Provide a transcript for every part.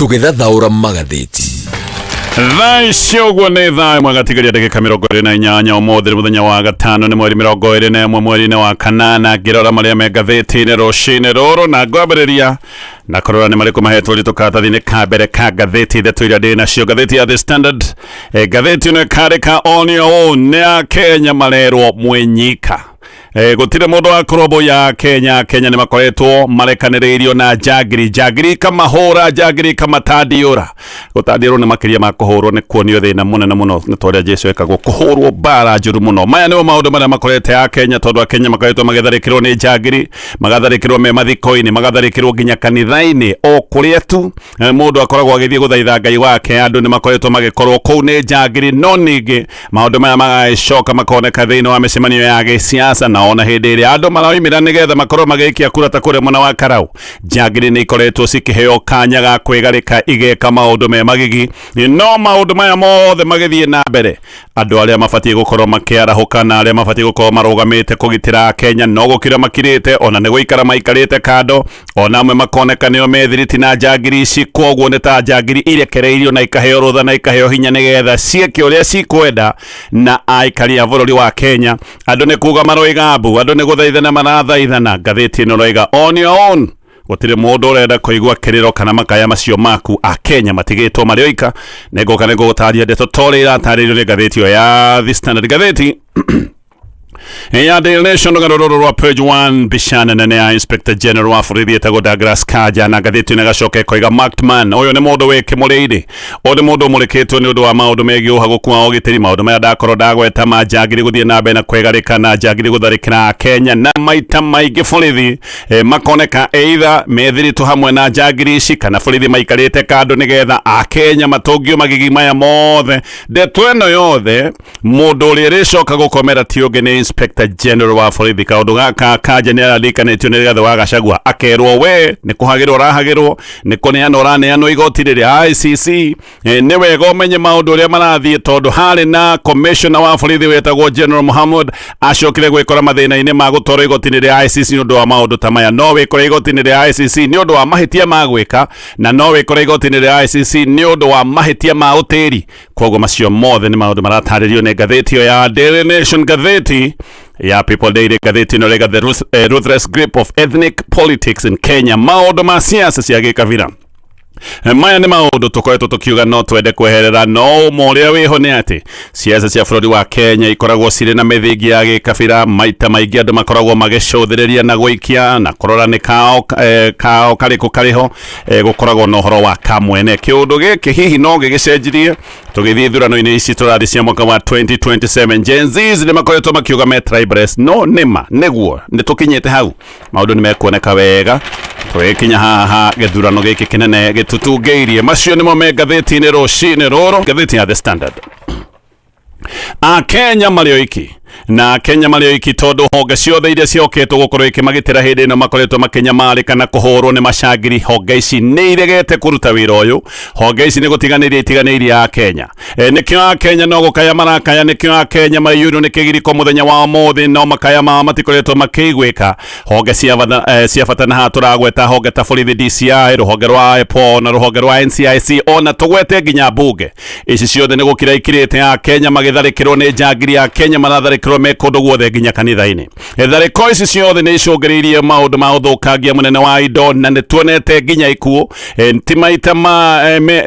tũgĩthathaũra magathĩti. Thaa icio guo nĩ thaa ĩmwe gatigaria ndagĩka 28 ũmũthĩ mũthenya wa gatano nĩ mweri 21 mweri-inĩ wa kanana ngĩrora marĩa me ngathĩti-inĩ rũcinĩ rũrũ na ngwambĩrĩria na kũrora nĩ marĩkũ mahetwo ritũ karatathi-inĩ ka mbere ka ngathĩti ithatũ iria ndĩ nacio. Ngathĩti ya The Standard, ngathĩti ĩno ĩkandĩka on your own nĩ Akenya marerwo mwenyika. Gutire mundu wa kurobo ya Kenya nĩ makoretwo marekanĩrĩirio na Njagiri kamahũra Njagiri kamatadiora gutadiorwo nĩ makiria ma kuhũrwo nĩ kuonio thĩna mũnene mũno nĩ tondũ Jesu ekagwo kuhũrwo bara njũru mũno. Maya nĩmo maũndũ marĩa makorete ya Kenya tondũ Akenya makoretwo magetharĩkĩrwo nĩ Njagiri, magatharĩkĩrwo me mathiko-inĩ, magatharĩkĩrwo nginya kanitha-inĩ o kũrĩa tu mũndũ akoragwo agĩthiĩ gũthaitha Ngai wake. Andũ nĩ makoretwo magĩkorwo kũu nĩ Njagiri, no ningĩ maũndũ maya magagĩcoka makoneka thĩinĩ wa mĩcemanio ya gĩsiasa na ona hĩndĩ ĩrĩa andũ maraumĩra nĩgetha makorwo magĩikia kura ta kũrĩa mwena wa Karau. Njagiri nĩ ikoretwo cikĩheo kanya ga kwĩgarĩka igeka maũndũ me magigi, no maũndũ maya mothe magĩthiĩ na mbere andũ arĩa mabatiĩ gũkorwo makĩarahũka na arĩa mabatiĩ gũkorwo marũgamĩte kũgitĩra Kenya no gũkira makirĩte ona nĩ gũikara maikarĩte kando, ona amwe makoneka nĩo methiriti na Njagiri ici. Koguo nĩ ta Njagiri irekereirio na ikaheo rũtha na ikaheo hinya nĩgetha ciĩke ũrĩa cikwenda na aikari a bũrũri wa Kenya. Andũ nĩ kuga maroiga mbu, andũ nĩ gũthaithana marathaithana. Ngathĩti ĩno roiga on your own, gũtirĩ mũndũ ũrenda kũigua kĩrĩro kana makaya macio maku. Akenya matigĩtwo marĩ oika. Nĩngũka nĩngũgũtarĩria ndeto torĩa iratarĩrio nĩ ngathĩti ĩyo ya The Standard. Ngathĩti ya Daily Nation rũgarũrũ rwa page 1 bishana nene ya Inspector General wa bũrũri etagwo Douglas Kanja na ngathĩti ĩno ĩgacoka ĩkoiga marked man. Ũyũ nĩ mũndũ wĩ kĩmũrĩire, ũyũ nĩ mũndũ ũmũrĩkĩtwo nĩ ũndũ wa maũndũ megiĩ ũhagũku wa ũgitĩri. Maũndũ maya ndakorwo ndagweta ma Njagiri gũthiĩ na mbere na kwĩgarĩka na Njagiri gũtharĩkĩra Kenya na maita maingĩ bũrũri makoneka either methiritũ hamwe na Njagiri ici kana bũrũri maikarĩte kando nĩgetha Akenya matũngio magigi maya mothe. Ndeto ĩno yothe mũndũ ũrĩa rĩcoka gũkomera ti ũngĩ nĩ Inspector General wa borithi. Kaũndũ gaka Kanja nĩ ararikanĩtio nĩ Rigathĩ wa Gachagua akerwo we nĩ kũhagĩrwo ũrahagĩrwo, nĩ kũneana ũraneanwo igoti rĩrĩa ICC. Nĩ wega ũmenye maũndũ ũrĩa marathiĩ tondũ harĩ na commissioner wa borithi wetagwo General Mohammed acokire gwĩkora mathĩna-inĩ ma gũtwarwo igoti-inĩ rĩa ICC nĩ ũndũ wa maũndũ ta maya. No wĩkore igoti-inĩ rĩa ICC nĩ ũndũ wa mahĩtia ma gwĩka na no wĩkore igoti-inĩ rĩa ICC nĩ ũndũ wa mahĩtia ma ũtĩri. Koguo macio mothe nĩ maũndũ maratarĩrio nĩ ngathĩti ĩyo ya Daily Nation. Ngathĩti ya People Daily, ngathĩti ĩno rega the ruthless grip of ethnic politics in Kenya. Maũndũ ma siasa cia gĩkabira maya nĩ maũndũ tũkoretwo tũkiuga no twende kweherera, no ũrĩa wĩho nĩ atĩ siasa cia bũrũri wa Kenya ikoragwo cirĩ na mĩthingi ya gĩkabira. Maita maingĩ andũ makoragwo magĩcũthĩrĩria na gũikia na kũrora nĩ kao karĩkũ karĩho. Gũkoragwo na ũhoro wa kamwene. Kĩũndũ gĩkĩ hihi no gĩgĩcenjirie tũgĩthiĩ ithurano-inĩ ici tũrathiĩ cia mwaka wa 2027. Gen Zs nĩ makoretwo makiuga me tribeless, no nĩma nĩguo nĩ tũkinyĩte hau. Maũndũ nĩ mekuoneka wega twĩkinya haha gĩthurano gĩkĩ kĩnene gĩtutungĩirie. Macio nĩmo me ngathĩti-inĩ rũcinĩ rũrũ. Ngathĩti ya The Standard. Akenya marĩ oiki na Kenya marĩ oiki tondũ honge ciothe iria cioketwo gũkorwo ikĩmagitĩra hĩndĩ ĩno makoretwo makĩnyamarĩka na kũhũrwo nĩ macangiri. Honge ici nĩ iregete kũruta wĩra ũyũ. Honge ici nĩ gũtiganĩria itiganĩirie a Kenya. Nĩkĩo a Kenya no gũkaya marakaya, nĩkĩo a Kenya maiyũirwo nĩ kĩgiriko mũthenya wa ũmũthĩ, no makaya mao matikoretwo makĩiguĩka. Honge cia bata na haha tũragweta honge ta borithi, DCI, rũhonge rwa IPOA na rũhonge rwa NCIC, ona tũgwete nginya mbunge. Ici ciothe nĩ gũkira ikirĩte a Kenya magĩtharĩkĩrwo nĩ Njagiri. A Kenya maratharĩkĩrwo me kũndũ guothe nginya kanitha-inĩ. Tharĩko ici ciothe nĩ icũngĩrĩirie maũndũ ma ũthũkangia mũnene wa indo na nĩ tuonete nginya ikuũ. Ti maita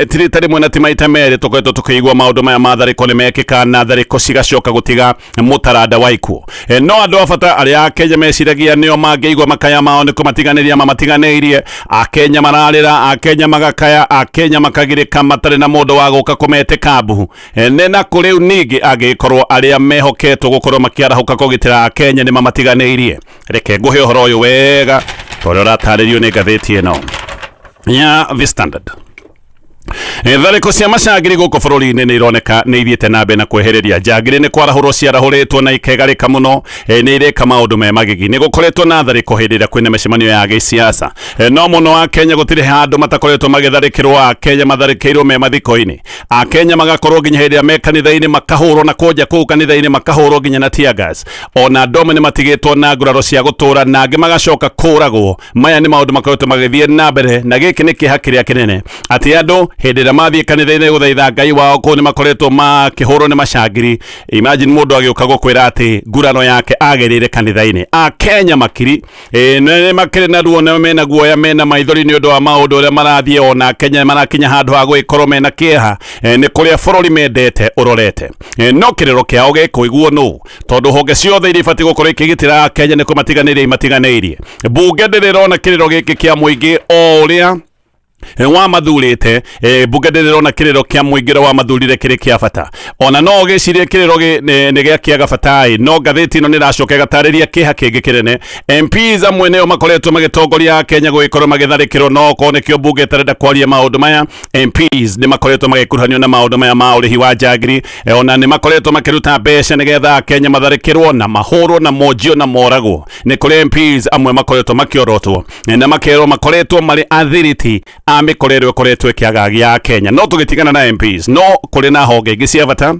tirita rĩmwe na ti maita merĩ tũkoretwo tũkĩigua maũndũ maya ma tharĩko nĩ mekĩka na tharĩko cigacoka gũtiga mũtaranda wa ikuũ. No andũ a bata arĩa a Kenya meciragia nĩo mangĩigua makaya mao nĩ kũmatiganĩria mamatiganĩirie. A Kenya mararĩra, a Kenya magakaya, a Kenya makagirĩka matarĩ na mũndũ wa gũka kũmetĩka mbuhu. Nĩ na kũrĩu ningĩ angĩkorwo arĩa mehoketwo gũkorwo makiarahũka kũgitĩra Kenya nĩ mamatiganĩirie. Reke ngũhe ũhoro ũyũ wega tondũ ũratarĩrio nĩ ngathĩti ĩno ya The Standard. Tharĩko cia macangiri gũkũ bũrũri-inĩ nĩ ironeka nĩ ithiĩte na mbere na kwehereria. Njangiri nĩ kwarahũrwo ciarahũrĩtwo na ikegarĩka mũno, nĩ ireka maũndũ me magigi. Nĩ gũkoretwo na tharĩko hĩndĩ ĩrĩa kwĩna mĩcemanio ya gĩsiasa, no mũno wa Kenya gũtirĩ handũ matakoretwo magĩtharĩkĩrwo. Akenya matharĩkĩirwo me mathiko-inĩ, Akenya magakorwo nginya hĩndĩ ĩrĩa me kanitha-inĩ makahũrwo na kwonja kũu kanitha-inĩ makahũrwo nginya na tear gas. Ona ndome nĩ matigĩtwo na nguraro cia gũtũra na angĩ magacoka kũragwo. Maya nĩ maũndũ makoretwo magĩthiĩ na mbere, na gĩkĩ nĩ kĩeha kĩrĩa kĩnene atĩ andũ hĩndĩ ĩrĩa mathiĩ kanitha-inĩ gũthaitha Ngai wao kũu nĩ makoretwo makĩhũrwo nĩ macangiri. Imagine mũndũ agĩũka gũkwĩra atĩ ngurano yake agerĩire kanitha-inĩ. Akenya makiri nĩ makĩrĩ na ruo na mena guoya mena maithori nĩ ũndũ wa maũndũ ũrĩa marathiĩ. Ona Akenya marakinya handũ ha gũgĩkorwo mena kĩeha nĩ kũrĩa bũrũri mendete ũrorete. No kĩrĩro kĩao gĩkũiguo nũ, tondũ honge ciothe iria ibatiĩ gũkorwo ikĩgitĩra Akenya nĩ kũmatiganĩria imatiganĩirie. Bunge ndĩrĩrona kĩrĩro gĩkĩ kĩa mũingĩ o ũrĩa wa mathurĩte. Bunge ndĩrĩrona kĩrĩro kĩa mũingĩ wa mathurire kĩrĩ kĩa bata. Ona no gĩcirie kĩrĩro nĩ gĩa kĩaga bata, no ngathĩti ĩno nĩ ĩracoka ĩgatarĩria kĩeha kĩngĩ kĩnene. MPs amwe nĩo makoretwo magĩtongoria Kenya gũgĩkorwo magĩtharĩkĩrwo, no ko nĩkĩo bunge ĩtarenda kwaria maũndũ maya. MPs nĩ makoretwo magĩkuruhanio na maũndũ maya ma ũrĩhi wa njangiri, ona nĩ makoretwo makĩruta mbeca nĩgetha Kenya matharĩkĩrwo na mahũrwo na monjio na moragwo. Nĩ kũrĩ MPs amwe makoretwo makĩorotwo na makerwo makoretwo marĩ athiriti mikorero ĩkoretwo ĩkĩagagia Kenya. No tũgĩtigana na MPs, no kũrĩ na honge ingĩ cia bata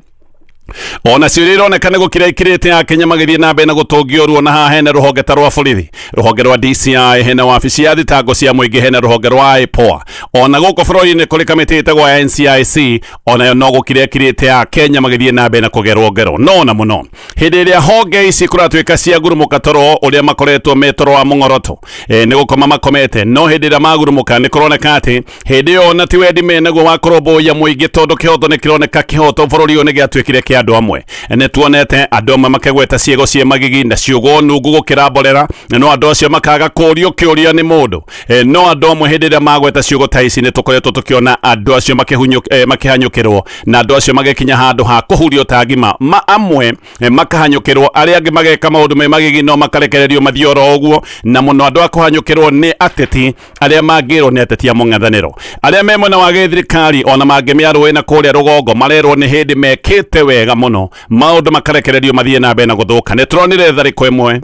ona ciũria ironeka nĩ gũkira ikirĩte Akenya magĩthiĩ na mbere na gũtũngio ruo. Na haha hena rũhonge ta rwa borithi, rũhonge rwa DCI, hena wabici ya thitango cia mũingĩ, hena rũhonge rwa IPOA. Ona gũkũ bũrũri-inĩ kũrĩ kamĩtĩ ĩtagwo ya NCIC, ona no gũkira ikirĩte Akenya magĩthiĩ na mbere na kũgerwo ngero. No na mũno hĩndĩ ĩrĩa honge ici kũratuĩka cia gurumuka toro ũrĩa makoretwo me toro wa mũng'oroto, nĩ gũkoma makomete. No hĩndĩ ĩrĩa magurumuka nĩ kũroneka atĩ hĩndĩ ĩyo na ti wendi menaguo wa kũrũmbũiya mũingĩ, tondũ kĩhoto nĩ kĩroneka kĩhoto bũrũri ũyũ nĩ gĩatuĩkire kĩa andũ amwe. Nĩ tuonete andũ amwe makĩgweta ciĩgo cia magigi na ciugo nungu gũkĩra mborera, no andũ acio makaga kũũrio kĩũria nĩ mũndũ. No andũ amwe hĩndĩ ĩrĩa magweta ciugo ta ici nĩ tũkoretwo tũkĩona andũ acio makĩhanyũkĩrwo na andũ acio magĩkinya handũ ha kũhurio ta ngima. Amwe makahanyũkĩrwo, arĩa angĩ mageka maũndũ me magigi no makarekererio mathiĩ oro ũguo. Na mũno andũ a kũhanyũkĩrwo nĩ ateti arĩa mangĩrwo nĩ ateti a mũng'ethanĩro, arĩa me mwena wa gĩthirikari, ona mangĩmĩarũĩ na kũrĩa rũgongo marerwo nĩ hĩndĩ mekĩte wega mũno, maũndũ makarekererio mathiĩ na mbere na gũthũka. Nĩ tũronire tharĩko ĩmwe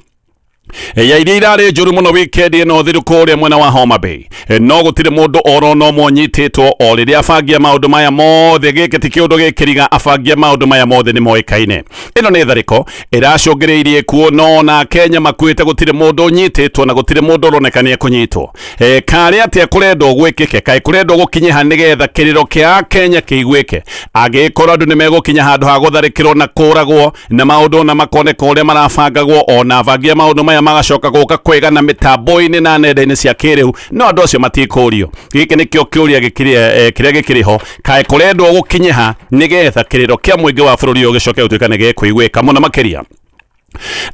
ya iria irarĩ njũru mũno wikendi ĩno thiru kũrĩa mwena wa Homa Bay. No gũtirĩ mũndũ oro no monyitĩtwo o rĩrĩa afangia maũndũ maya mothe. Gĩkĩ ti kĩũndũ gĩkĩriga, afangia maũndũ maya mothe nĩ moĩkaine. Ĩno nĩ tharĩko ĩracũngĩrĩirie kuo, no na Kenya makuĩte gũtirĩ mũndũ ũnyitĩtwo na gũtirĩ mũndũ ũroneka nĩ ekũnyitwo. Karĩ atĩa kũrendwo gwĩkĩke, kaĩ kũrendwo gũkinyiha nĩgetha kĩrĩro kĩa Kenya kĩiguĩke? Angĩkorwo andũ nĩ megũkinya handũ ha gũtharĩkĩrwo na kũragwo na maũndũ na makoneka ũrĩa marabangagwo, ona afangia maũndũ maya magacoka gũka kwĩgana mĩtambo-inĩ na nenda-inĩ cia kĩrĩu, no andũ acio matikũrio. Gĩkĩ nĩkĩo kĩũria kĩrĩa gĩkĩrĩho, kaĩ kũrendwo gũkinyiha nĩgetha kĩrĩro kĩa mũingĩ wa bũrũri ũyũ gĩcoke gũtuĩka nĩ gĩkũiguĩka mũno makĩria.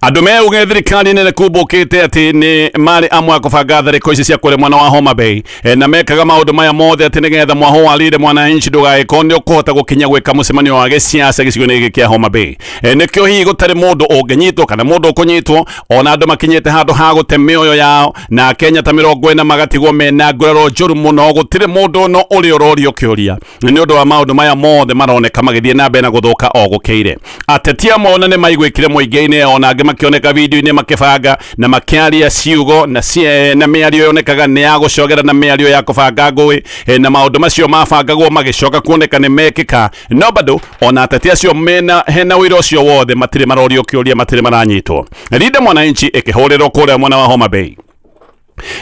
Andũ meuge thirikari nene kumbũkĩte atĩ nĩ marĩ amwe a kũbanga tharĩko ici cia kũrĩa mwena wa Homa Bay, na mekaga maũndũ maya mothe atĩ nĩgetha mwaho warire mwananchi ndũgagĩkorwo nĩ ũkũhota gũkinya gwĩka mũcemanio wa gĩsiasa gĩcigo-inĩ gĩkĩ kĩa Homa Bay. Nĩkĩo hihi gũtarĩ mũndũ ũngĩnyitwo kana mũndũ ũkũnyitwo, ona andũ makinyĩte handũ ha gũte mĩoyo yao, na Kenya ta 40 magatigwo mena nguraro njũru mũno. Gũtirĩ mũndũ no ũrĩa ũrorio kĩũria nĩ ũndũ wa maũndũ maya mothe maroneka magĩthiĩ na mbere na gũthũka o gũkĩire. Ateti amwe ona nĩ maiguĩkire mũingĩ-inĩ, ona angĩ makĩoneka video-inĩ makĩbanga na makĩaria ciugo na mĩario yonekaga nĩ ya gũcogera na mĩario ya kũbanga ngũĩ, na maũndũ macio mabangagwo magĩcoka kuoneka nĩ mekĩka. No bado ona ateti acio hena wĩra ũcio wothe matirĩ marorio kĩũria, matirĩ maranyitwo. Linda Mwananchi ĩkĩhũrĩrwo kũrĩa mwena wa Homa Bay.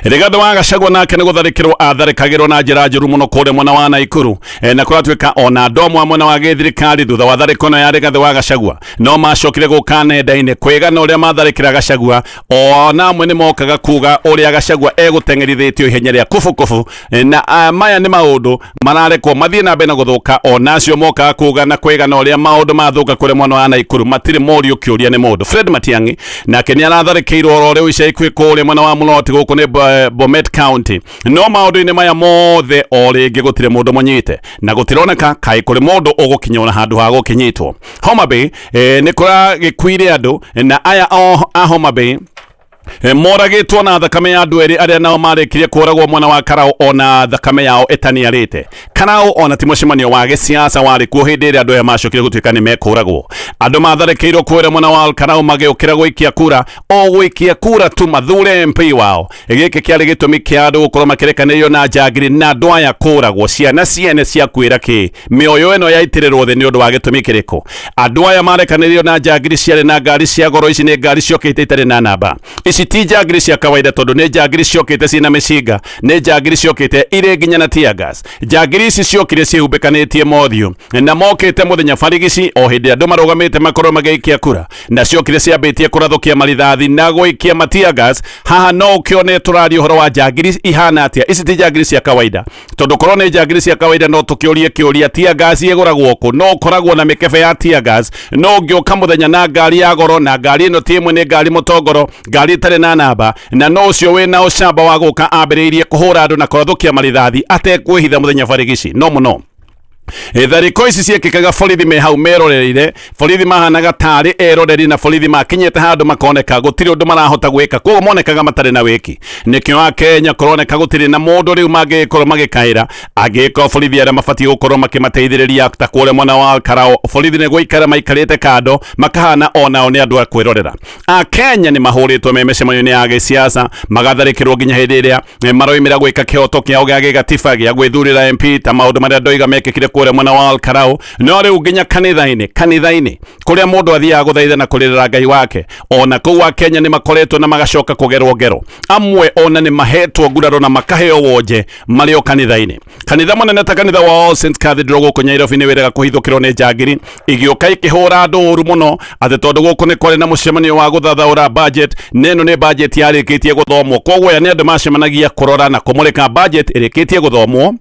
Rigathi wa Gachagua nake nĩ gũtharĩkĩrwo atharĩkagĩrwo na njĩra njũru mũno kũrĩa mwena wa Naikuru, na kũratuĩka ona andũ amwe mwena wa gĩthirikari thutha wa tharĩko ĩno ya Rigathi wa Gachagua no macokire gũka nenda-inĩ kwĩgana ũrĩa matharĩkĩra Gachagua. Ona amwe nĩ mokaga kuga ũrĩa Gachagua egũteng'erithĩtio ihenya rĩa kubukubu, na maya nĩ maũndũ mararekwo mathiĩ na mbere na gũthũka. Ona acio mokaga kuga na kwĩgana ũrĩa maũndũ mathũka kũrĩa mwena wa Naikuru matirĩ morio kĩũria nĩ mũndũ. Fred Matiang'i nake nĩ aratharĩkĩirwo oro rĩu ica ikuhĩ kũrĩa mwena wa Mũloti gũkũ Bomet County. No maũndũ-inĩ maya mothe o rĩngĩ gũtirĩ mũndũ mũnyite na gũtironeka kaĩ kũrĩ mũndũ ũgũkinya na handũ ha gũkinyitwo. Homa Bay nĩ kũragĩkuire andũ, na aya a Homa Bay moragitwo na thakame ya andu eri aria nao marikirie kuragwo mwana wa Karau ona thakame yao etaniarite. Karau ona ti mucemanio wa gisiasa wari kuo hindi ria andu aya macokire gutuika ni mekuragwo. Andu matharekeirwo kwira mwana wa Karau magiukira gwikia kura o gwikia kura tu mathure MP wao. Giki kiari gitumi kia andu gukorwo makirekanirio na njagiri na andu aya kuragwo ciana ciene cia kwira ki mioyo eno yaitirirwo thi ni undu wa gitumi kiriko. Andu aya marekanirio na njagiri ciari na ngari cia goro, ici ni ngari ciokite itari na namba. Ici ti njagiri cia kawaida tondu ni njagiri ciokite cina miciga, ni njagiri ciokite ire nginya na tear gas. Njagiri ici ciokire ciumbikanitie mothio na mokite muthenya barigici o hindi andu marugamite makorwo magiikia kura na ciokire ciambitie kurathukia marithathi na gwikia tear gas. Haha no ukione turario horo wa njagiri ihana atia. Ici ti njagiri cia kawaida tondu korwo ni njagiri cia kawaida no tukiurie kiuria tear gas iguragwo ku, no koragwo na mikebe ya tear gas, no ngioka muthenya na ngari ya goro na ngari ino ti imwe ni ngari mutongoro, ngari tare na namba, na no ucio wina ucamba wa guka ambiriirie kuhura andu na kurathukia marithathi atekwihitha muthenya barigici no muno. Thariko ici ciekikaga borithi me hau meroreire, borithi mahanaga tari eroreri na borithi makinyete handu makoneka gutiri undu marahota gwika, koguo monekaga matari na wiki. Nikio wa Kenya kuroneka gutiri na mundu riu magikorwo magikaira agiko borithi aria mabati gukorwo makimateithiriria ta kuria mwana wa Karau. Borithi ni guikara maikarite kando makahana onao ni andu a kwirorera. A Kenya ni mahuritwo me micemanio ya gisiasa magatharikirwo nginya hindi iria maroimira gwika kihoto kiao gia gigatiba gia gwithurira MP ta maundu maria ndoiga mekikire kuria mwana wa Karau. No riu nginya kanitha-ini kuria mundu athiaga guthaitha na kuririra Ngai wake, ona kuu wa Kenya ni makoretwo na magacoka kugerwo ngero. Amwe ona ni mahetwo nguraro na makaheo wonje mario kanitha-ini. Kanitha munene ta kanitha wa All Saints Cathedral guku Nairobi ni wiraga kuhithukirwo ni njagiri igioka ikihura andu uru muno ati tondu guku ni kwari na mucemanio wa guthathaura budget. Neno ni budget yarikitie guthomwo, koguo ya ni andu macemanagia kurora na kumurika budget irikitie guthomwo.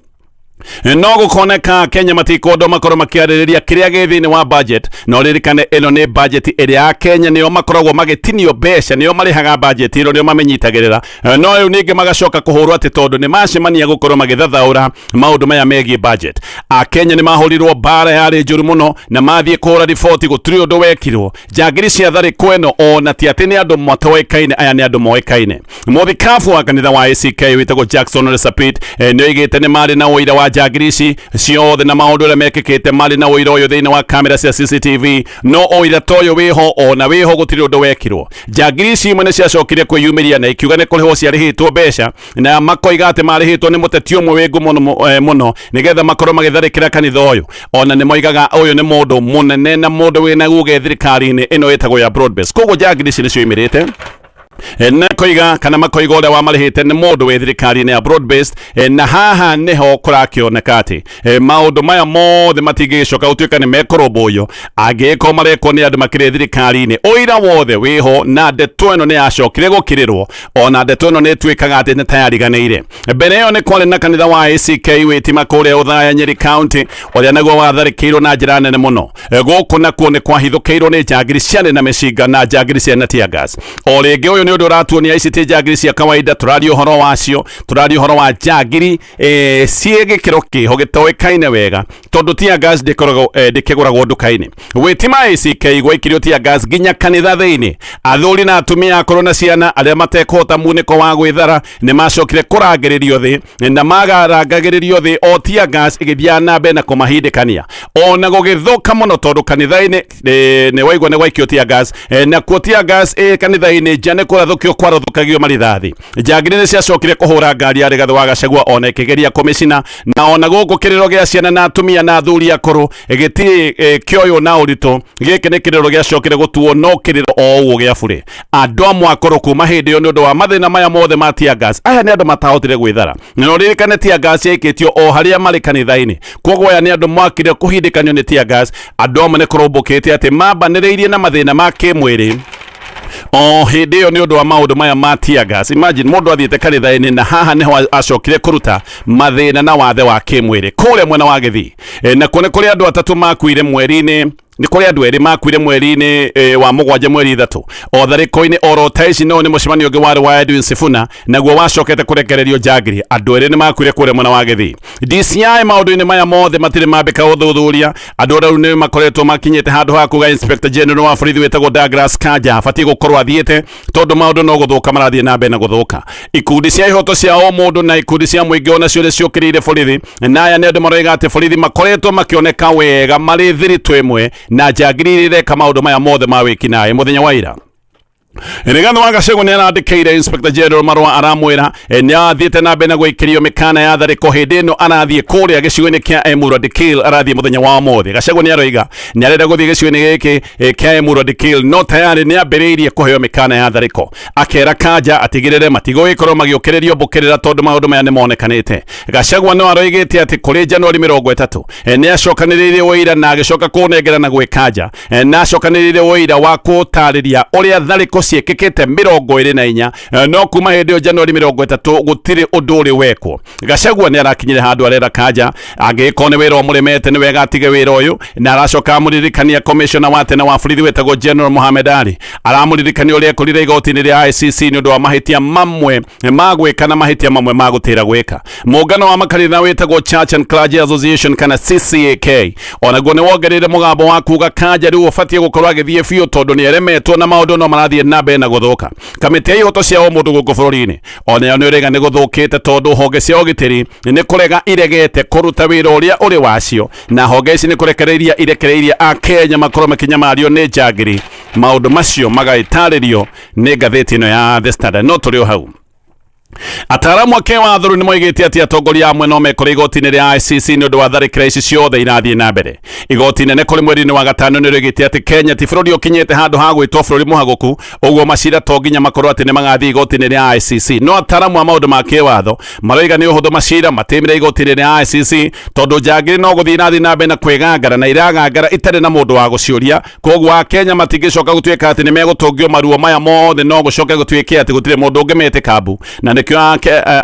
No gukoneka Kenya matikondo makorwo makiaririria kiria githini wa budget, no ririkane ino ni budget iria Kenya nio makoragwo magitinio mbeca, nio marihaga budget iro nio mamenyitagirira. No riu ningi magacoka kuhurwo ati tondu ni macemania gukorwo magithathaura maundu maya megie budget. A Kenya ni mahurirwo bara yari njuru muno na mathie kuhura riboti gutiri undu wekirwo. Njagiri cia thariko ino ona ti ati ni andu matoekaine, aya ni andu moekaine. Muthikabu wa kanitha wa ACK witagwo Jackson Resapit nio igite ni mari na uira wa njagiri ici ciothe na maundu aria mekikite mari na uira uyu thiini wa kamera cia CCTV. No uira toyo wiho ona wiho gutiri undu wekirwo. Njagiri ici imwe ni ciacokire kwiyumiria na ikiuga ni kurihwo ciarihitwo mbeca na makoiga ati marihitwo ni muteti umwe wingu muno nigetha makorwo magitharikira kanitha uyu. Ona ni moigaga uyu ni mundu munene na mundu wina uge thirikari-ini ino itagwo ya Broadbase. Koguo njagiri ici nicio imirite na koiga kana makoiga uria wamarihite ni mundu wi thirikari-ini ya Broadbase. Na haha niho kurakioneka ati maundu maya mothe matigicoka gutuika ni mekoromboyo angiko marekwo ni andu makire thirikari-ini. Uira wothe wiho na ndeto ino ni yacokire gukirirwo, ona ndeto ino ni tuikaga ati ni tayariganiire. Mbere iyo ni kwari na kanitha wa ACK witima kuria Uthaya Nyeri County uria naguo watharikirwo na njira nene muno. Guku nakuo ni kwahithukiirwo ni njagiri ciane na miciga na njagiri ciana tear gas. O ringi uyu ni undu uratuonia ici ti njagiri cia kawaida. Turario horo wacio, turario horo wa njagiri cie gikiro kiho gitoekaine wega tondu tear gas ndikiguragwo nduka-ini. Witima ACK gwikirio tear gas nginya kanitha thiini. Athuri na atumia akoro na ciana aria matekũhota muniko wa gwithara ni macokire kurangiririo thi na magarangagiririo thi o tear gas igithia na mbe na kumahindikania ona gugithuka muno tondu kanitha-ini ni waigua ni gwaikio tear gas na kuo tear gas kanitha-ini jane kurathukio kwarothukagio marithathi. Njagiri ni ciacokire kuhura ngari ya Rigathi wa Gachagua ona ikigeria komishina na ona guku kiriro gia ciana na atumia na athuri akuru igiti kioyo na urito giki ni kiriro giacokire gutuo no kiriro o uguo gia bure. Andu amwe akuru kuma hindi iyo ni undu wa mathina maya mothe ma tear gas. Aya ni andu matahotire gwithara no ririkane tear gas yaikitio o haria mari kanitha-ini. Koguo aya ni andu mwakire kuhindikanio ni tear gas. Andu amwe ni kurumbukite ati mambaniriirie na mathina ma kimwiri o hindi iyo ni undu wa maundu maya ma tear gas. Imagine mundu athiete kanitha-ini na haha niho acokire kuruta mathina na wathe wa kimwiri kuria mwena wa Githii. Na kuone kuria andu atatu makuire mweri-ini ni kuri andu eri makwire mweri-ini wa mugwanja mweri ithatu o thariko-ini oro ta ici no ni mucemanio ungi wari wa Edwin Sifuna naguo wacokete kurekererio Njagiri. Andu eri ni makwire kuria mwena wa Githii. DCI maundu-ini maya mothe matire mambika uthuthuria. Andu riu ni makoretwo makinyite handu ha kuga Inspector General wa borithi wetagwo Douglas Kanja abatie gukorwo athiete tondu maundu no guthuka marathie na mbere na guthuka. Ikundi cia ihoto cia o mundu na ikundi cia muingi ona cio ciukirire borithi na aya ni andu maroiga ati borithi makoretwo makioneka wega mari thiritũ imwe na Njagiri ireka maundu maya mothe ma wikinaĩ muthenya wa ira. Rigathi wa Gachagua ni arandĩkĩire Inspector General marũa aramwĩra ni athiĩte na mbere na gũikĩrio mĩkana ya tharĩko hĩndĩ ĩno arathiĩ kũrĩa gĩcigo-inĩ kĩa Emurua Dikirr arathiĩ mũthenya wa ũmũthĩ. Gachagua ni aroiga ni arenda gũthiĩ gĩcigo-inĩ gĩkĩ kĩa Emurua Dikirr no tayari ni ambĩrĩirie kũheo mĩkana ya tharĩko. Akera Kanja atigĩrĩre matigũgĩkorwo magĩũkĩrĩrio mbũkĩrĩra tondũ maũndũ maya nĩ monekanĩte. Gachagua no aroigĩte atĩ kũrĩ Januari 30 ni acokanĩrĩirie ũira na agĩcoka kũnengerana gwĩ Kanja na acokanĩrĩirie ũira wa kũtarĩria ũrĩa tharĩko ciekekete 24 no kuma hindi Januari 30 gutire undu uri wekwo. Gachagua ni arakinyire handu arera Kanja agikone wira omuremete ni wega atige wira uyu na aracoka amuririkania commissioner wa tene wa borithi wetagwo General Mohamed Ali aramuririkania uria ekorire igoti-ini ria ICC ni undu wa mahitia mamwe magwika na mahitia mamwe magutira gwika. Muungano wa makanitha wetagwo Church and Clergy Association kana CCAK onaguo ni wongereire mugambo wa kuga Kanja riu ubatie gukorwo agithie biũ tondu ni eremetwo na maundu no marathie na mbere na guthuka. Kamiti ya ihoto cia o mundu guku bururi-ini onayo ni urega ni guthukite tondu honge cia ugitiri ni kurega iregete kuruta wira uria uri wacio na honge ici ni kurekereiria irekereiria a Kenya makorwo makinyamario ni Njagiri. Maundu macio magaitaririo ni ngathĩti ino ya The Standard no turi o hau. Ataramu ake watho ni moigĩte ati atongoria amwe no mekore igoti-ini ria ICC ni undu wa tharĩkĩra ici ciothe irathie na mbere. Igoti inene kuri mweri-ini wa gatano ni rĩgĩte ati Kenya ti bũrũri ũkinyĩte handu ha gwĩtwo bũrũri mũhagũku ũguo macira to nginya makorwo ati ni magathie igoti-ini ria ICC. No ataramu a maundu ma kĩwatho maroiga ni ũhũthũ macira matimire igoti-ini ria ICC tondu Njagiri no gũthie irathie na mbere na kwĩgangara na iragangara itarĩ na mũndũ wa gũciũria. Koguo a Kenya matingĩcoka gũtuĩka ati ni megũtũngio maruo maya mothe no gũcoke gũtuĩke ati gũtirĩ mũndũ ũngĩmetĩka na nikio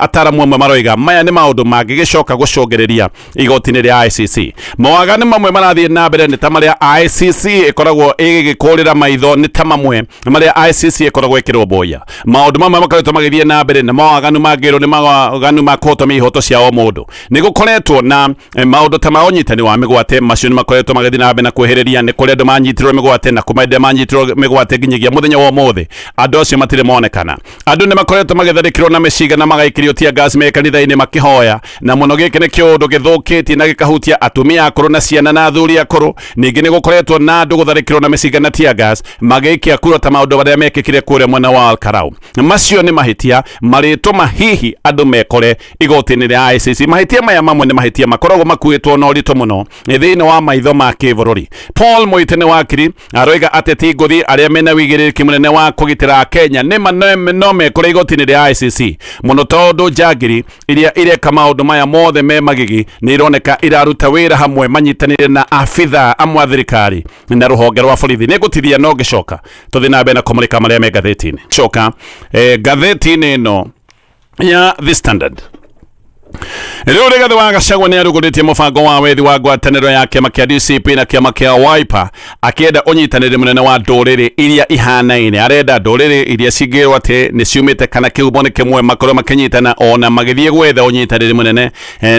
ataramu amwe maroiga maya ni maundu mangĩgĩcoka gũcũngĩrĩria igoti-ini ria ICC. Mawaganu mamwe marathie na mbere ni ta maria ICC ikoragwo igĩkũrĩra maitho ni ta mamwe maria ICC ikoragwo ĩkĩrũmbũiya. Maundu mamwe makoretwo magĩthie na mbere na mawaganu mangĩrwo ni mawaganu ma kũhotomia ihoto cia o mundu. Ni gũkoretwo na maundu ta ma ũnyitani wa mĩgwate macio ni makoretwo magĩthie na mbere na kwĩhĩrĩria ni kũrĩ andũ manyitirwo mĩgwate na kũmaendia manyitirwo mĩgwate nginyagia mũthenya wa ũmũthĩ andũ acio matirĩ monekana. Andũ ni makoretwo magĩtharĩkĩrwo na mĩciga na magaikirio tia gas me kanitha-ini makihoya na muno giki ni kiundu githukitie na gikahutia atumia akuru na ciana na athuri akuru. Ningi ni gukoretwo na andu gutharikirwo na mĩcinga na tia gas magaikia kuro ta maundu baria mekikire kuria mwena wa Alkarau. Macio ni mahitia maritũma hihi andu mekore igoti-ini ria ICC. Mahitia maya mamwe ni mahitia makoragwo makuĩtwo na ũritũ mũno thĩinĩ wa maitho ma kĩbũrũri. Paul Mũitene wakiri aroiga ateti ngũthi arĩa mena wĩigĩrĩrĩki mũnene wa kũgitĩra Kenya nĩ no mekore igoti-ini ria ICC muno tondu Njagiri iria ireka maundu maya mothe me magigi ni ironeka iraruta wira hamwe manyitanire na afitha amwe thirikari na ruhonge rwa borithi. Ni gutithia no gicoka tuthi na mbere na kumulika maria me ngathĩti-ini. Coka ngathĩti-ini ino ya The Standard. Riu Rigathi wa Gachagua ni arugũrĩtie mũbango wa wethi wa ngwatanĩro ya kĩama kĩa DCP na kĩama kĩa Wiper akĩenda ũnyitanĩri mũnene wa ndũrĩrĩ iria ihanaine. Arenda ndũrĩrĩ iria cingĩrwo atĩ nĩ ciumĩte kana kĩhumo nĩ kĩmwe makorwo makĩnyitana ona magĩthiĩ gwetha ũnyitanĩri mũnene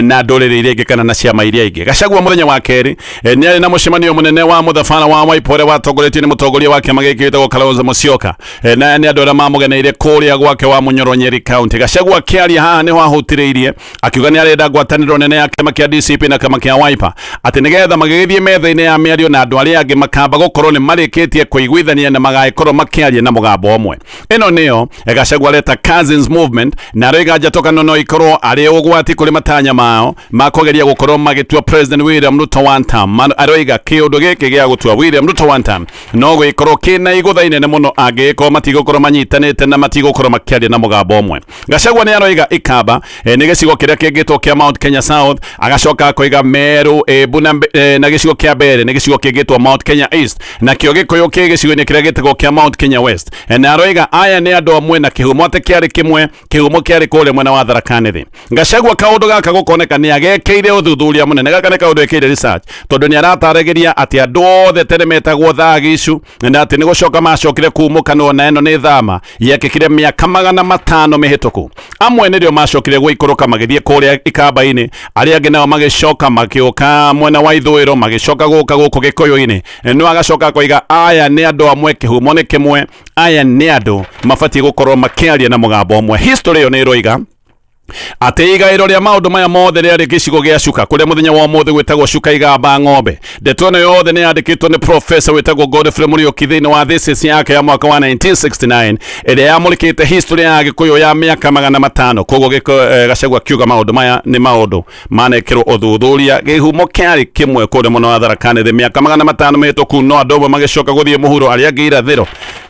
na ndũrĩrĩ iria ingĩ kana na ciama iria ingĩ. Gachagua mũthenya wa kerĩ nĩ arĩ na mũcemanio mũnene wa mũthabara wa Wiper ũrĩa watongoretio nĩ mũtongoria wa kĩama gĩkĩ wĩtagwo Kalonzo Musyoka na nĩ andũ arĩa mamũgeneire kũrĩa gwake wa Munyoro Nyeri County. Gachagua akĩaria haha nĩ hahũtirĩirie akiuga ni arenda ngwatanĩro nene ya kĩama kĩa DCP na kĩama kĩa Wiper atĩ nĩgetha magĩgĩthiĩ metha-inĩ ya mĩario na andũ arĩa angĩ makamba gũkorwo nĩ marĩkĩtie kũiguithania na magagĩkorwo makĩaria na mũgambo ũmwe. Ĩno nĩyo Gachagua areta Cousins Movement na aroiga njatũkano no ikorwo arĩ ũgwati kũrĩ matanya mao ma kũgeria gũkorwo magĩtua President William Ruto one term. Aroiga kĩũndũ gĩkĩ gĩa gũtua William Ruto one term no gĩkorwo kĩna igũtha inene mũno angĩgĩkorwo matigũkorwo manyitanĩte na matigũkorwo makĩaria na mũgambo ũmwe. Gachagua nĩ aroiga ikamba nĩ gĩcigo kĩrĩa kiria kingitwo kia Mount Kenya South, agacoka akoiga Meru, Buna na gicigo kia mbere ni gicigo kingitwo Mount Kenya East, na kio Gikuyu ki gicigo-ini kiria gitagwo kia Mount Kenya West. Na aroiga aya ni andu amwe na kihumo ate kiari kimwe, kihumo kiari kule mwena wa Tharaka Nithi. Gachagua kaundu gaka gukoneka ni agekeire uthuthuria munene, gaka ni kaundu ekeire research, tondu ni arataragiria ati andu othe tene metagwo thagicu, na ati ni gucoka macokire kumukana na eno ni thama yekekire miaka 500 mihituku. Amwe nirio macokire guikuruka magithie kuria ikamba-ini, aria angi nao magicoka makiuka mwena wa ithwiro, magicoka guka guku Gikuyu-ini. No agacoka koiga aya ni andu amwe, kihumo ni kimwe, aya ni andu mabati gukorwo makiaria na mugambo umwe. History yo ni roiga ati igairo ria maundu maya mothe riari gicigo gia Chuka, kuria muthenya wa mothe gwitagwo Chuka igamba ng'ombe. Ndeto ino yothe ni yandikitwo ni professor witagwo Godfrey Muriuki thiini wa thesis yake ya mwaka wa 1969 iria yamulikite history ya Gikuyu ya miaka 500. Koguo Gachagua kiuga maundu maya ni maundu manekirwo uthuthuria, gihumo kiari kimwe kuria muno wa Tharaka Nithi miaka 500 mihituku. No andu amwe magicoka guthie muhuro, aria angi irathiro,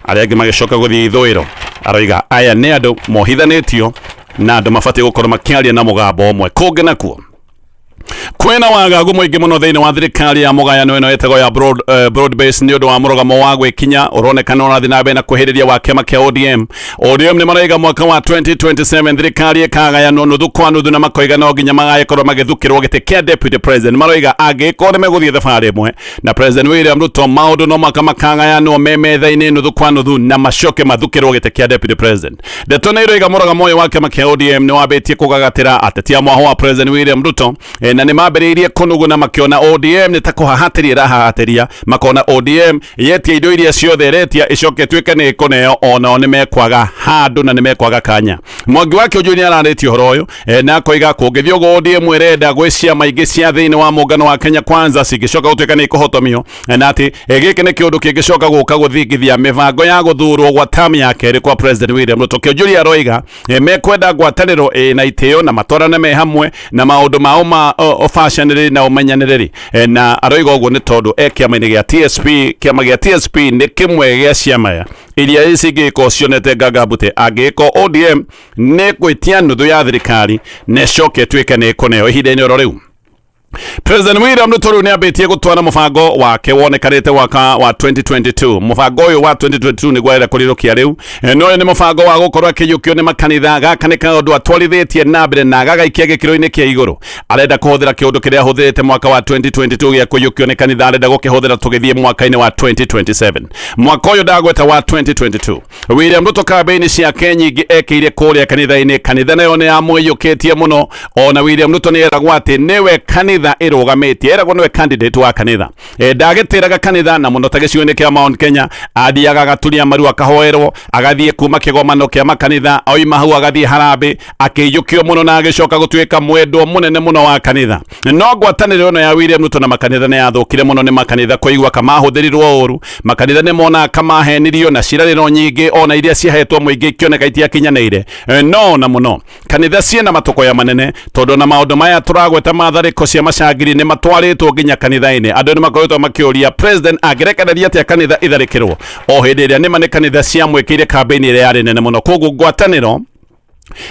aria angi magicoka guthie ithwiro. Aroiga aya ni andu mohithanitio na andu mabati gukorwo makiaria na mugambo umwe. Kungi nakuo kwina wagagu mwingi muno thiini wa thirikari ya mugayano ino yetagwo ya broad base ni undu wa murugamo wa gwikinya uronekana urathi na mbere na kuhiriria wa kiama kia ODM ni maraiga mwaka wa 2027 thirikari ikagayanwo nuthu kwa nuthu, na makoiga no nginya magakorwo magithukirwo giti kia deputy president. Maraiga angikorwo meguthie thabari imwe na President William Ruto, maundu no makagayanwo memetha-ini nuthu kwa nuthu na macoke mathukirwo giti kia deputy president. Ndeto ni iroiga murugamo uyu wa kiama kia ODM ni wambitie kugagatira ateti a mwaho wa President William Ruto, na ni mambiriirie kunuguna makiona ODM ni ta kuhahatiria rahahatiria, makona ODM yetie indo iria ciothe iretia icoke tuike ni ikuneo, onao ni mekwaga handu na ni mekwaga kanya. Mwangi wake uju ni ararĩtie ũhoro ũyũ, na koiga kũngĩthio ũguo ODM irenda gwĩ ciama ingĩ cia thĩinĩ wa mũngano wa Kenya Kwanza cingĩcoka gũtuĩka nĩ ikũhotomio, na atĩ gĩkĩ nĩ kĩũndũ kĩngĩcoka gũka gũthingithia mĩbango ya gũthurwo gwa tamu ya kerĩ kwa President William Ruto. Kĩonjũria aroiga mekwenda ngwatanĩro na itĩo na matwarane me hamwe na maũndũ mao ma ũbacĩrĩri na ũmenyanĩrĩri. Na aroiga ũguo nĩ tondũ kĩama-inĩ gĩa TSP, kĩama gĩa TSP nĩ kĩmwe gĩa ciama iria cingĩkorwo cionete ngangambute angĩkorwo ODM nĩ gwĩtia nuthu ya thirikari na coke tuĩke nĩ kũneo ihinda-inĩ oro rĩu. President William Ruto riu ni ambitie gutwara mubango wake wonekanite waka wa 2022. Mubango uyu wa 2022 ni gwera kurirukia riu, no ni mubango wa gukorwo akiyukio ni makanitha gaka ni kaundu atwarithitie na mbere na gagaikia gikiro-ini kia iguru. Arenda kuhuthira kiundu kiria ahuthirite mwaka wa 2022 gia kuyukio ni kanitha, arenda gukihuthira tugithie mwaka-ini wa 2027. Mwaka uyu ndagweta wa 2022 William Ruto kambeini ciake nyingi ekiire kuria kanitha-ini. Kanitha nayo ni amwiyukitie muno, ona William Ruto ni eragwo ati niwe kanitha irugametie, eragwo niwe candidate wa kanitha. Ndagitiraga kanitha na muno ta gicigo-ini kia Mount Kenya, athiaga agaturia maru akahoerwo, agathie kuma kigomano kia makanitha, oima hau agathie harambe, akiyukio muno na agicoka gutuika mwendwo munene muno wa kanitha. No ngwatanĩro ĩno ya William Ruto na makanitha ni yathukire muno ni makanitha kuigua kamahuthirirwo ũru. Makanitha ni mona kamahenirio na cirarĩro nyingĩ ona iria ciahetwo muingĩ ikioneka itiakinyanĩire. No na muno kanitha ciena matokoya manene tondu na maundu maya turagweta matharĩko cia macangiri ni matwarĩtwo nginya kanitha-ini. Andũ ni makoretwo makĩũria president angĩrekereria atĩa kanitha itharĩkĩrwo o hĩndĩ ĩrĩa nĩma nĩ kanitha ciamwĩkĩire kambeini ĩrĩa yarĩ nene muno. Koguo ngwatanĩro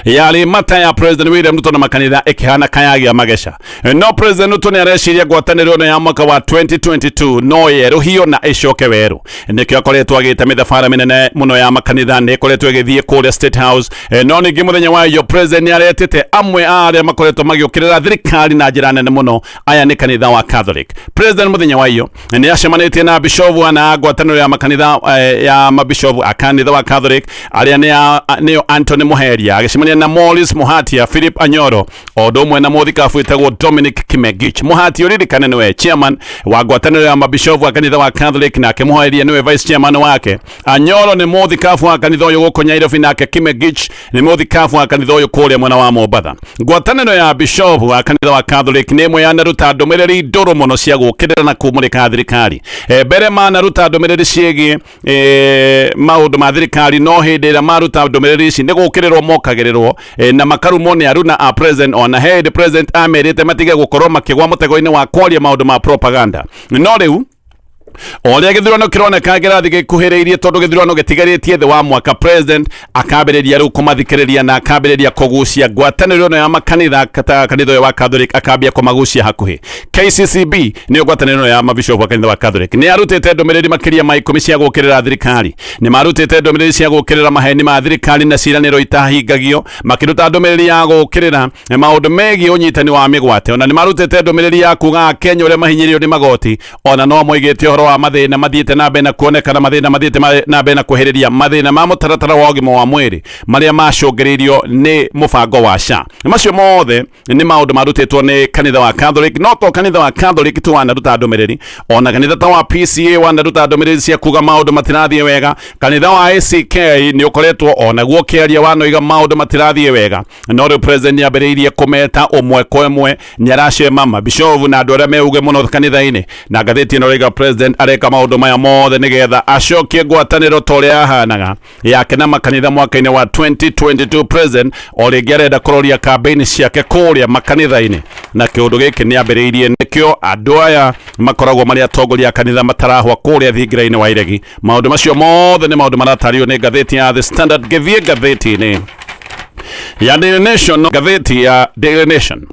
yari mata ya President William Ruto na makanitha ikihana kayagia magesha. No President Ruto ni areciria ngwatanĩro ĩno ya mwaka wa 2022 no yeruhio na icoke weru. Nikio akoretwo agĩte mĩthabara mĩnene muno ya makanitha, nĩ ĩkoretwo ĩgĩthiĩ kũrĩa State House. No ningĩ mũthenya wa yo President ni aretete amwe arĩa makoretwo magĩũkĩrĩra thirikari na njĩra nene muno. Aya nĩ kanitha wa Catholic. President mũthenya wa yo ni acemanĩtie na bishofu na ngwatanĩro ya makanitha ya mabishofu a kanitha wa Catholic arĩa nĩyo Anthony Muheria, agĩcemania na Morris Muhatia, Philip Anyoro, ondo mwe na muthikabu witagwo Dominic Kimengich. Muhatia uririkane niwe chairman wa ngwatanĩro ya mabishofu wa kanitha wa Catholic, nake Muheria niwe vice chairman wake. Anyoro ni muthikabu wa kanitha uyu guku Nyairobi, nake Kimengich ni muthikabu wa kanitha uyu kuria mwena wa Mombatha. Ngwatanĩro ya bishofu wa kanitha wa Catholic ni imwe yanaruta ndũmĩrĩri ndũrũ mũno cia gũkĩrĩra na kumũrĩka thirikari. Mbere manaruta ndũmĩrĩri ciĩgiĩ maũndũ ma thirikari, no hĩndĩ ĩrĩa maruta ndũmĩrĩri ici nĩ gũkĩrĩrwo mokagĩrĩrwo na makarumo nĩ aruna a president, ona head president amerite matige gũkorwo makĩgwa mũtego-inĩ wa kwaria maũndũ ma propaganda. No rĩu oria githurano kironeka girathi gikuhiriirie tondu githurano gitigaritie thi wa mwaka president akambiriria riu kumathikiriria na akambiriria kugucia ngwataniro ya makanitha kanitha wa Catholic akambia kumagucia hakuhi KCCB ni ngwataniro ya mabishop wa kanitha wa Catholic ni arutite ndumiriri makiria ma 10 cia gukirira thirikari ni marutite ndumiriri cia gukirira maheni ma thirikari na ciraniro itahingagio makiruta ndumiriri ya gukirira maundu megi unyitani wa migwate ona ni marutite ndumiriri ya kuga Kenya ure mahinyirio ni magoti ona no moigite horo wa mathina mathiite na mbere na kuonekana mathina mathiite na mbere na kuhiriria mathina ma mutaratara wa ũgima wa mwĩrĩ maria macũngĩrĩirio ni mubango wa SHA macio mothe ni maundu marutitwo ni kanitha wa Catholic no to kanitha wa Catholic tu wanaruta ndumiriri ona kanitha ta wa PCA wanaruta ndumiriri cia kuga maundu matirathie wega kanitha wa ACK ni ukoretwo ona guo kiaria wanoiga maundu matirathie wega no the president yambiriirie kumeta umwe kwa umwe nyaracema mabishovu na andu aria meuge muno kanitha-ini na ngathĩti ĩno rĩuga president areka maundu maya mothe nigetha acokie ngwatanĩro ta ũrĩa yahanaga yake na makanitha mwaka-inĩ wa 2022 president o rĩngĩ arenda kũroria campaign ciake kũrĩa makanitha-inĩ na kĩũndũ gĩkĩ nĩ ambĩrĩirie nĩkĩo andũ aya makoragwo marĩ atongoria a kanitha matarahwa kũrĩa thingira-inĩ wa iregi maundu macio mothe nĩ maundu maratario nĩ ngathĩti ya The Standard gĩthiĩ ngathĩti-inĩ ya Daily Nation ngathĩti ya Daily Nation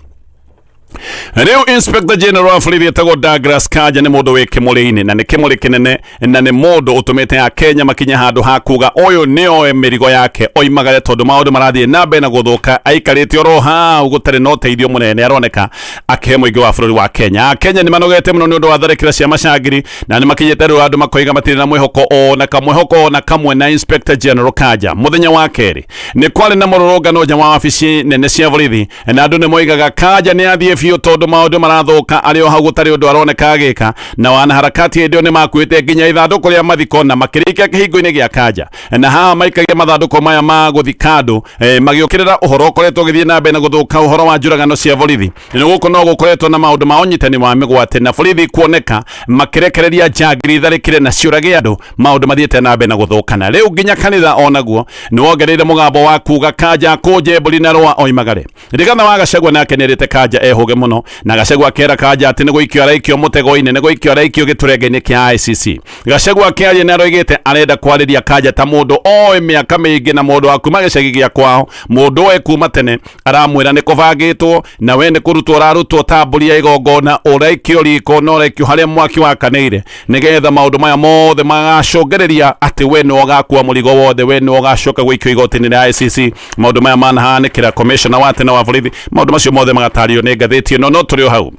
Riu Inspector General wa borithi etagwo Douglas Kanja ni mundu wi kimuri-ini na ni kimuri kinene na ni mundu utumite ya Kenya makinya handu ha kuga uyu ni oe mirigo yake oimagare tondu maundu marathie na mbere na guthuka aikarite oro hau gutari no teithio munene aroneka akihe muingi wa bururi wa Kenya Kenya ni manogete muno ni undu wa tharikira cia macangiri na ni makinyete riu andu makoiga matire na mwihoko ona kamwe na Inspector General Kanja muthenya wa keri ni kwari na mururungano nja wa wabici nene cia borithi na andu ni moigaga Kanja ni athie biu tondu maundu marathuka ario hau gutari undu aroneka agika na wana harakati ndio ni makuite nginya ithanduku ria mathiko na makirikia kihingo-ini gia Kanja na haha maikagia mathanduku maya ma guthikando magiukirira uhoro ukoretwo githie na mbere na guthuka uhoro wa njuragano cia borithi ni guku no gukoretwo na maundu ma unyitani wa migwate na borithi kuoneka makirekereria njangiri tharikire na ciurage andu maundu mathiete na mbere na guthukana riu nginya kanitha onaguo ni wongereire mugambo wa kuga Kanja kuje buri na roa oimagare Rigathi wa Gachagua nake nirite Kanja ehuge muno na Gachagua kera Kanja ati ni guikio araikio mutego-ini ni guikio araikio giturenge-ini kia ICC Gachagua kiaria ni aroigite arenda kwariria Kanja ta mundu oe miaka mingi na mundu wa kuma gicagi gia kwao mundu oe kuma tene aramwira ni kubangitwo na we ni kurutwo rarutwo tamburi ya igongona uraikio riko no uraikio haria mwaki wakanire nigetha maundu maya mothe magacungereria ati we ni ugakua murigo wothe we ni ugacoka guikio igoti-ini ria ICC maundu maya manahanikira commissioner wa tene wa borithi maundu macio mothe magatario ni ngathĩti ĩno no tũrĩ o hau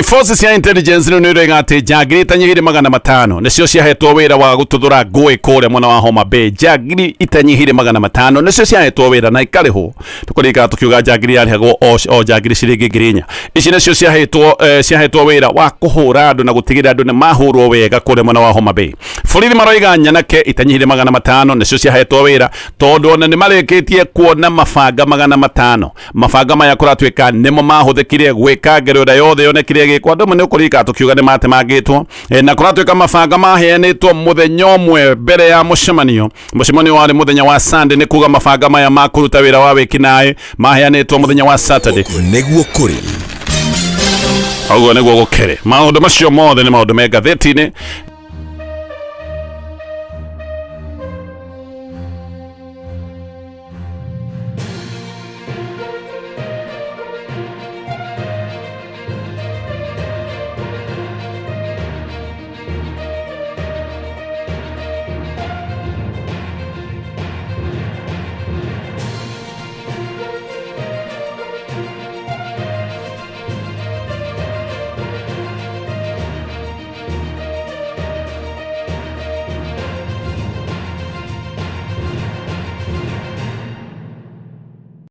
Forces cia intelligence ni nĩroiga atĩ njangiri itanyihire 500 nĩcio ciahetwo wĩra wa gututhura ngũĩ kũrĩa mwena wa Homa Bay njangiri itanyihire 500 nĩcio ciahetwo wĩra na ikarĩhwo tũkũrĩka tukiuga njangiri yarĩhagwo o njangiri ciringi 4,000 ici nĩcio ciahetwo wĩra wa kũhũra andũ na gũtigĩrĩra andũ nĩ mahũrwo wega kũrĩa mwena wa Homa Bay borithi maroiga nyanake itanyihire 500 nĩcio ciahetwo wĩra tondu ona nĩ marĩkĩtie kuona mabanga 500 mabanga maya kũratuĩka nĩmo mahũthĩkire gwĩka ngero yothe yonekire gikwa andu ni ukurika tukiuga ni matemangitwo na kuratuika mabanga maheanitwo muthenya umwe mbere ya mucemanio wari muthenya wa Sunday ni kuga mabanga maya makuruta wira wa wikinae maheanitwo muthenya wa Saturday niguo kuri Ogo niguo gukere maundu macio mothe ni maundu me ngathĩti-inĩ